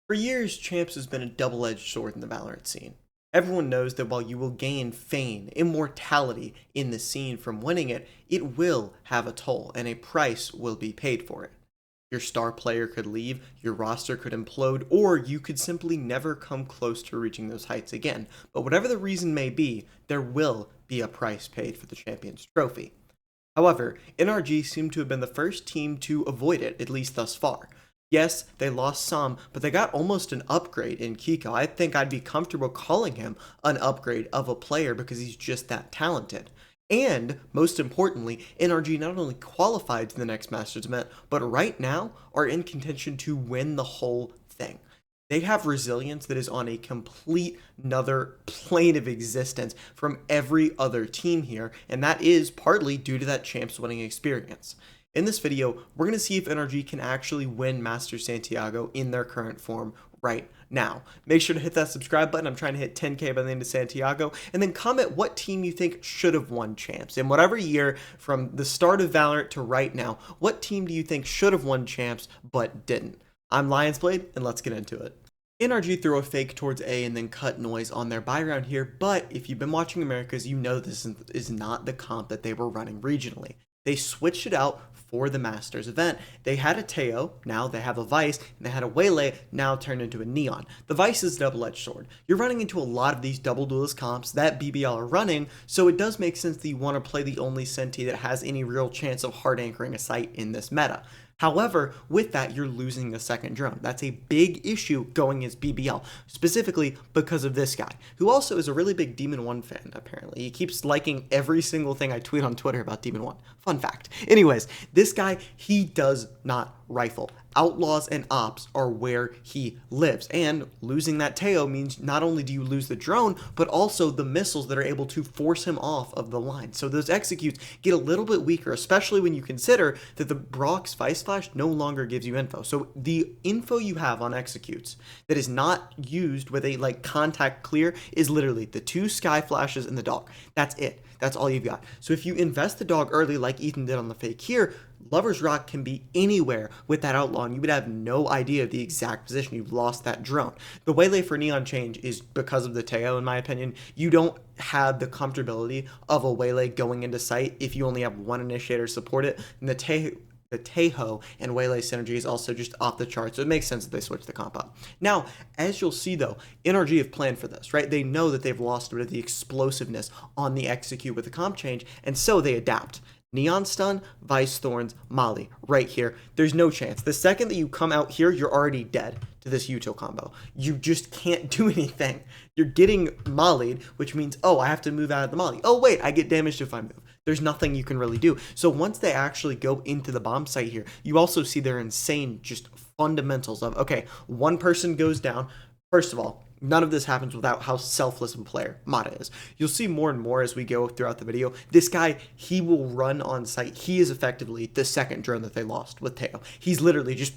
For years, Champs has been a double-edged sword in the Valorant scene. Everyone knows that while you will gain fame, immortality in the scene from winning it, it will have a toll and a price will be paid for it. Your star player could leave, your roster could implode, or you could simply never come close to reaching those heights again. But whatever the reason may be, there will be a price paid for the Champions Trophy. However, NRG seemed to have been the first team to avoid it, at least thus far. Yes, they lost some, but they got almost an upgrade in Kiko. I think I'd be comfortable calling him an upgrade of a player because he's just that talented. And, most importantly, NRG not only qualified to the next Masters event, but right now are in contention to win the whole thing. They have resilience that is on a complete another plane of existence from every other team here, and that is partly due to that champs winning experience. In this video, we're going to see if NRG can actually win Master Santiago in their current form right now. Make sure to hit that subscribe button. I'm trying to hit 10K by the end of Santiago. And then comment what team you think should have won champs. In whatever year, from the start of Valorant to right now, what team do you think should have won champs but didn't? I'm Lionzblade, and let's get into it. NRG threw a fake towards A and then cut noise on their buy round here, but if you've been watching Americas, you know this is not the comp that they were running regionally. They switched it out for the Masters event. They had a Teo, now they have a Vice, and they had a Waylay, now turned into a Neon. The Vice is a double-edged sword. You're running into a lot of these double duelist comps that BBL are running, so it does make sense that you want to play the only Senti that has any real chance of hard anchoring a site in this meta. However, with that, you're losing the second drone. That's a big issue going as BBL, specifically because of this guy, who also is a really big Demon 1 fan, apparently. He keeps liking every single thing I tweet on Twitter about Demon 1. Fun fact. Anyways, this guy, he does not rifle. Outlaws and ops are where he lives, and losing that Teo means not only do you lose the drone, but also the missiles that are able to force him off of the line. So those executes get a little bit weaker, especially when you consider that the Brock's Vice Flash no longer gives you info. So the info you have on executes that is not used with a contact clear is literally the 2 sky flashes and the dog. That's it. That's all you've got. So if you invest the dog early like Ethan did on the fake here, Lover's Rock can be anywhere with that Outlaw, and you would have no idea of the exact position. You've lost that drone. The Waylay for Neon change is because of the Teo, in my opinion. You don't have the comfortability of a Waylay going into sight if you only have one initiator support it, and the Teho and Waylay synergy is also just off the charts, so it makes sense that they switch the comp up. Now, as you'll see though, NRG have planned for this, right? They know that they've lost a bit of the explosiveness on the execute with the comp change, and so they adapt. Neon Stun, Vice Thorns, Molly, right here. There's no chance. The second that you come out here, you're already dead to this util combo. You just can't do anything. You're getting mollied, which means, oh, I have to move out of the molly. Oh, wait, I get damaged if I move. There's nothing you can really do. So once they actually go into the bomb site here, you also see their insane just fundamentals of, okay, one person goes down. First of all, none of this happens without how selfless of a player Mata is. You'll see more and more as we go throughout the video. This guy, he will run on site. He is effectively the second drone that they lost with Teo. He's literally just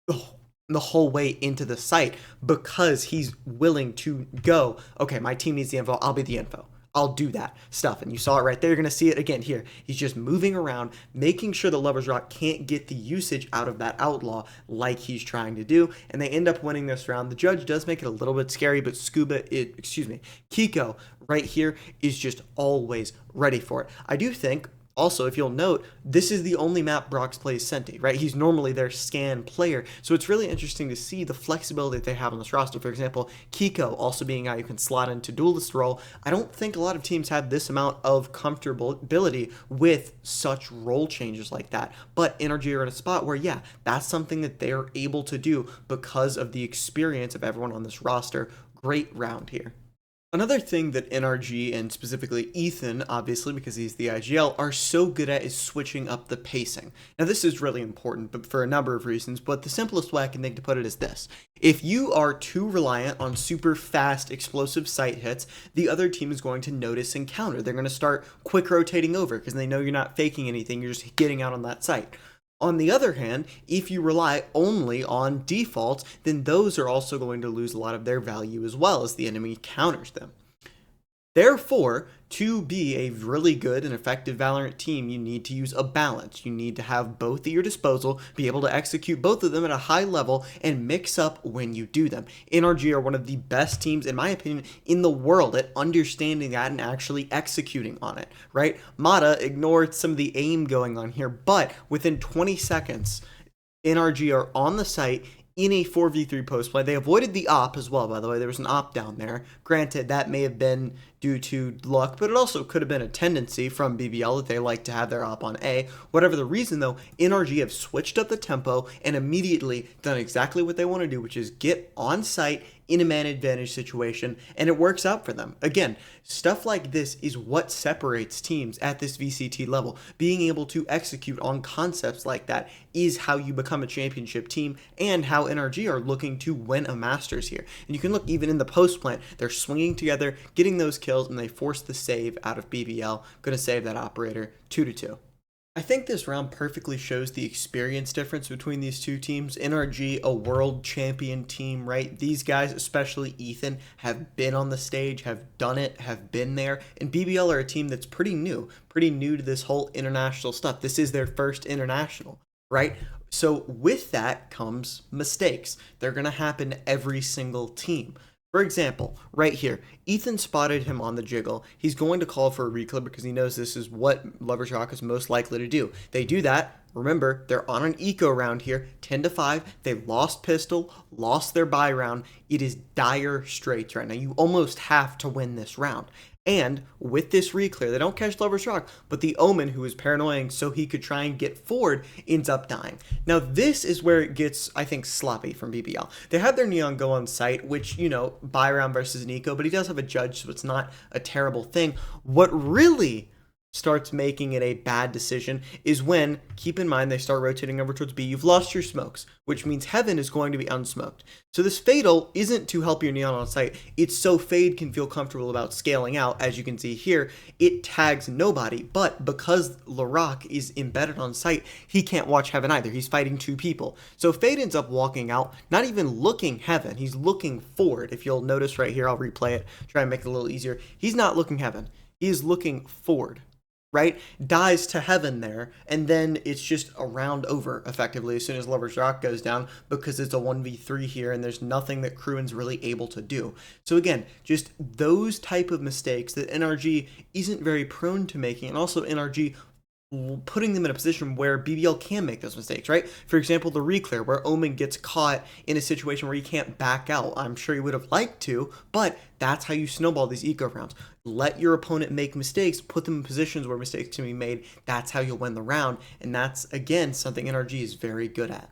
the whole way into the site because he's willing to go, okay, my team needs the info, I'll be the info. I'll do that stuff. And you saw it right there. You're going to see it again here. He's just moving around, making sure the Lover's Rock can't get the usage out of that Outlaw like he's trying to do. And they end up winning this round. The judge does make it a little bit scary, but Kiko right here is just always ready for it. I do think, also, if you'll note, this is the only map Brox plays Senti, right? He's normally their scan player. So it's really interesting to see the flexibility that they have on this roster. For example, Kiko also being a guy you can slot into duelist role. I don't think a lot of teams have this amount of comfortability with such role changes like that. But NRG are in a spot where, yeah, that's something that they're able to do because of the experience of everyone on this roster. Great round here. Another thing that NRG, and specifically Ethan, obviously because he's the IGL, are so good at is switching up the pacing. Now this is really important, but for a number of reasons, but the simplest way I can think to put it is this. If you are too reliant on super fast, explosive site hits, the other team is going to notice and counter. They're going to start quick rotating over because they know you're not faking anything, you're just getting out on that site. On the other hand, if you rely only on defaults, then those are also going to lose a lot of their value as well as the enemy counters them. Therefore, to be a really good and effective Valorant team, you need to use a balance. You need to have both at your disposal, be able to execute both of them at a high level, and mix up when you do them. NRG are one of the best teams, in my opinion, in the world at understanding that and actually executing on it, right? Mata ignored some of the aim going on here, but within 20 seconds, NRG are on the site in a 4v3 post play. They avoided the op as well, by the way. There was an op down there. Granted, that may have been due to luck, but it also could have been a tendency from BBL that they like to have their op on A. Whatever the reason, though, NRG have switched up the tempo and immediately done exactly what they want to do, which is get on site in a man advantage situation, and it works out for them. Again, stuff like this is what separates teams at this VCT level. Being able to execute on concepts like that is how you become a championship team and how NRG are looking to win a Masters here. And you can look even in the post plant, they're swinging together, getting those kills, and they force the save out of BBL. Going to save that operator 2-2. I think this round perfectly shows the experience difference between these two teams. NRG, a world champion team, right? These guys, especially Ethan, have been on the stage, have done it, have been there. And BBL are a team that's pretty new to this whole international stuff. This is their first international, right? So with that comes mistakes. They're going to happen to every single team. For example, right here, Ethan spotted him on the jiggle. He's going to call for a reclip because he knows this is what Lionzblade is most likely to do. They do that. Remember, they're on an eco round here, 10-5. They lost pistol, lost their buy round. It is dire straits right now. You almost have to win this round. And with this reclear, they don't catch Lover's Rock, but the Omen, who is paranoying so he could try and get forward, ends up dying. Now, this is where it gets, I think, sloppy from BBL. They have their Neon go on site, which, you know, buy round versus Nico, but he does have a judge, so it's not a terrible thing. What really starts making it a bad decision is when, keep in mind, they start rotating over towards B. You've lost your smokes, which means Heaven is going to be unsmoked. So this Fatal isn't to help your Neon on site. It's so Fade can feel comfortable about scaling out. As you can see here, it tags nobody, but because Larock is embedded on site, he can't watch Heaven either. He's fighting two people. So Fade ends up walking out, not even looking Heaven. He's looking forward. If you'll notice right here, I'll replay it, try and make it a little easier. He's not looking Heaven. He's looking forward. Right? Dies to Heaven there, and then it's just a round over, effectively, as soon as Lover's Rock goes down, because it's a 1v3 here, and there's nothing that Cruin's really able to do. So again, just those type of mistakes that NRG isn't very prone to making, and also NRG putting them in a position where BBL can make those mistakes, right? For example, the reclear, where Omen gets caught in a situation where he can't back out. I'm sure he would have liked to, but that's how you snowball these eco rounds. Let your opponent make mistakes, put them in positions where mistakes can be made. That's how you'll win the round, and that's, again, something NRG is very good at.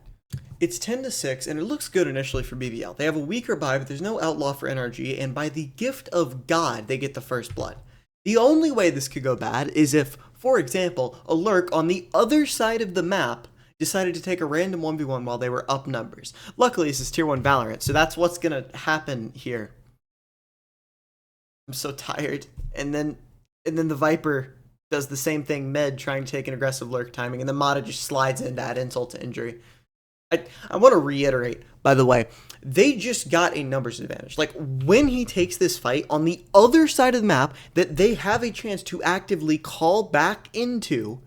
It's 10-6, and it looks good initially for BBL. They have a weaker buy, but there's no outlaw for NRG, and by the gift of God, they get the first blood. The only way this could go bad is if, for example, a lurk on the other side of the map decided to take a random 1v1 while they were up numbers. Luckily, this is Tier 1 Valorant, so that's what's going to happen here. I'm so tired. And then the Viper does the same thing mid, trying to take an aggressive lurk timing, and the Mata just slides in to add insult to injury. I want to reiterate, by the way, they just got a numbers advantage. Like, when he takes this fight on the other side of the map that they have a chance to actively call back into,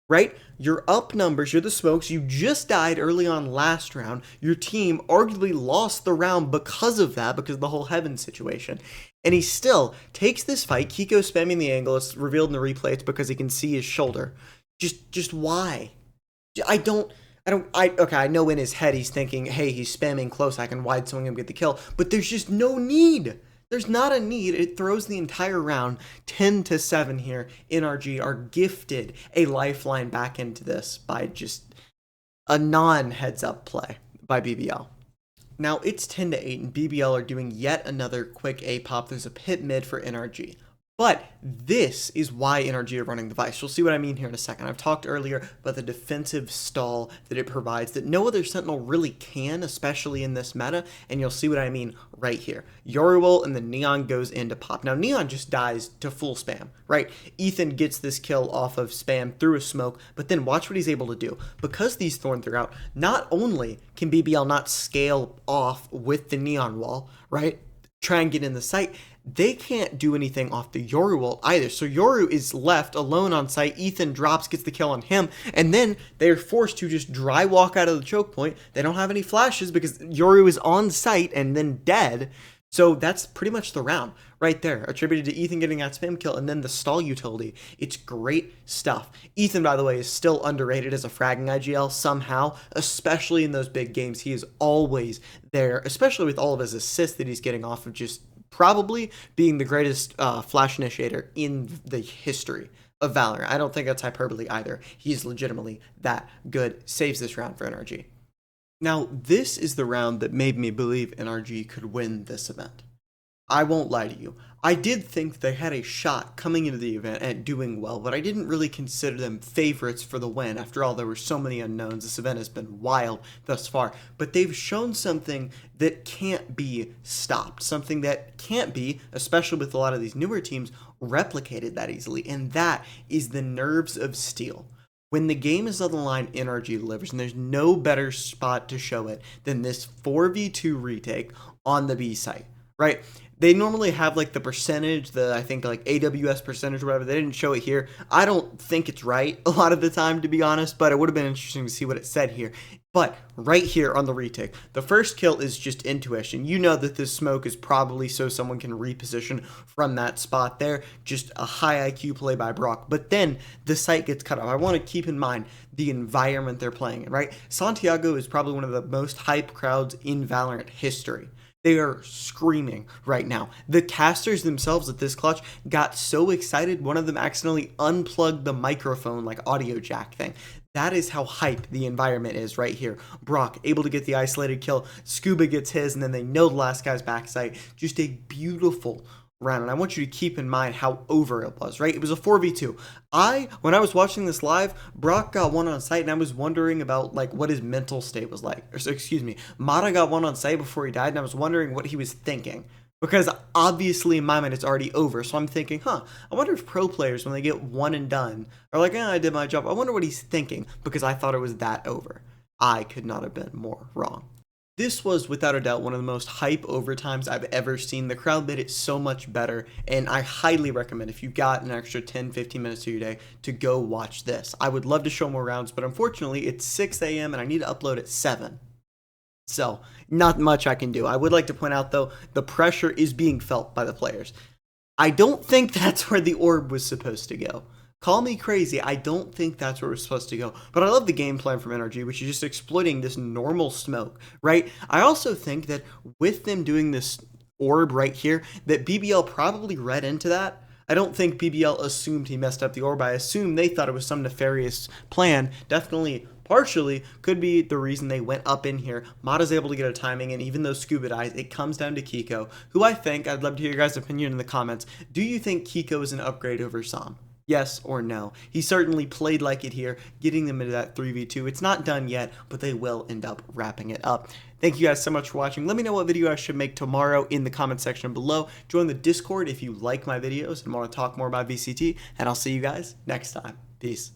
right? You're up numbers, you're the smokes, you just died early on last round. Your team arguably lost the round because of that, because of the whole Heaven situation. And he still takes this fight. Kiko's spamming the angle. It's revealed in the replay. It's because he can see his shoulder. Just why? Okay, I know in his head he's thinking, hey, he's spamming close, I can wide swing him, get the kill, but there's just no need. There's not a need. It throws the entire round 10-7 here. NRG are gifted a lifeline back into this by just a non-heads-up play by BBL. Now, it's 10-8, and BBL are doing yet another quick A-pop. There's a pit mid for NRG. But this is why NRG are running the Vice. You'll see what I mean here in a second. I've talked earlier about the defensive stall that it provides that no other Sentinel really can, especially in this meta, and you'll see what I mean right here. Yoruel and the Neon goes into pop. Now, Neon just dies to full spam, right? Ethan gets this kill off of spam through a smoke, but then watch what he's able to do. Because these Thorns are out, not only can BBL not scale off with the Neon wall, right? Try and get in the site, they can't do anything off the Yoru ult either. So Yoru is left alone on site. Ethan drops, gets the kill on him, and then they're forced to just dry walk out of the choke point. They don't have any flashes because Yoru is on site and then dead. So that's pretty much the round right there, attributed to Ethan getting that spam kill and then the stall utility. It's great stuff. Ethan, by the way, is still underrated as a fragging IGL somehow, especially in those big games. He is always there, especially with all of his assists that he's getting off of just probably being the greatest flash initiator in the history of Valorant. I don't think that's hyperbole either. He's legitimately that good. Saves this round for NRG. Now, this is the round that made me believe NRG could win this event. I won't lie to you. I did think they had a shot coming into the event at doing well, but I didn't really consider them favorites for the win. After all, there were so many unknowns. This event has been wild thus far, but they've shown something that can't be stopped, something that can't be, especially with a lot of these newer teams, replicated that easily, and that is the nerves of steel. When the game is on the line, NRG delivers, and there's no better spot to show it than this 4v2 retake on the B site, right? They normally have like the percentage, I think like AWS percentage or whatever. They didn't show it here. I don't think it's right a lot of the time, to be honest, but it would have been interesting to see what it said here. But right here on the retake, the first kill is just intuition. You know that this smoke is probably so someone can reposition from that spot there. Just a high IQ play by Brock. But then the site gets cut off. I want to keep in mind the environment they're playing in, right? Santiago is probably one of the most hype crowds in Valorant history. They are screaming right now. The casters themselves at this clutch got so excited, one of them accidentally unplugged the microphone, like audio jack thing. That is how hype the environment is right here. Brock able to get the isolated kill. Scuba gets his, and then they know the last guy's backside. Just a beautiful round, and I want you to keep in mind how over it was, right? It was a 4v2. When I was watching this live, Brock got one on site, and I was wondering about like what his mental state was like. Or, excuse me, Mata got one on site before he died, and I was wondering what he was thinking. Because obviously in my mind it's already over, so I'm thinking, I wonder if pro players, when they get one and done, are like, I did my job. I wonder what he's thinking, because I thought it was that over. I could not have been more wrong. This was, without a doubt, one of the most hype overtimes I've ever seen. The crowd made it so much better, and I highly recommend, if you've got an extra 10-15 minutes of your day, to go watch this. I would love to show more rounds, but unfortunately, it's 6 a.m. and I need to upload at 7. So, not much I can do. I would like to point out, though, the pressure is being felt by the players. I don't think that's where the orb was supposed to go. Call me crazy, I don't think that's where we're supposed to go. But I love the game plan from NRG, which is just exploiting this normal smoke, right? I also think that with them doing this orb right here, that BBL probably read into that. I don't think BBL assumed he messed up the orb. I assume they thought it was some nefarious plan. Definitely, partially, could be the reason they went up in here. Mata's able to get a timing, and even though Scuba dies, it comes down to Kiko, who I'd love to hear your guys' opinion in the comments. Do you think Kiko is an upgrade over Sam? Yes or no? He certainly played like it here, getting them into that 3v2. It's not done yet, but they will end up wrapping it up. Thank you guys so much for watching. Let me know what video I should make tomorrow in the comment section below. Join the Discord if you like my videos and want to talk more about VCT, and I'll see you guys next time. Peace.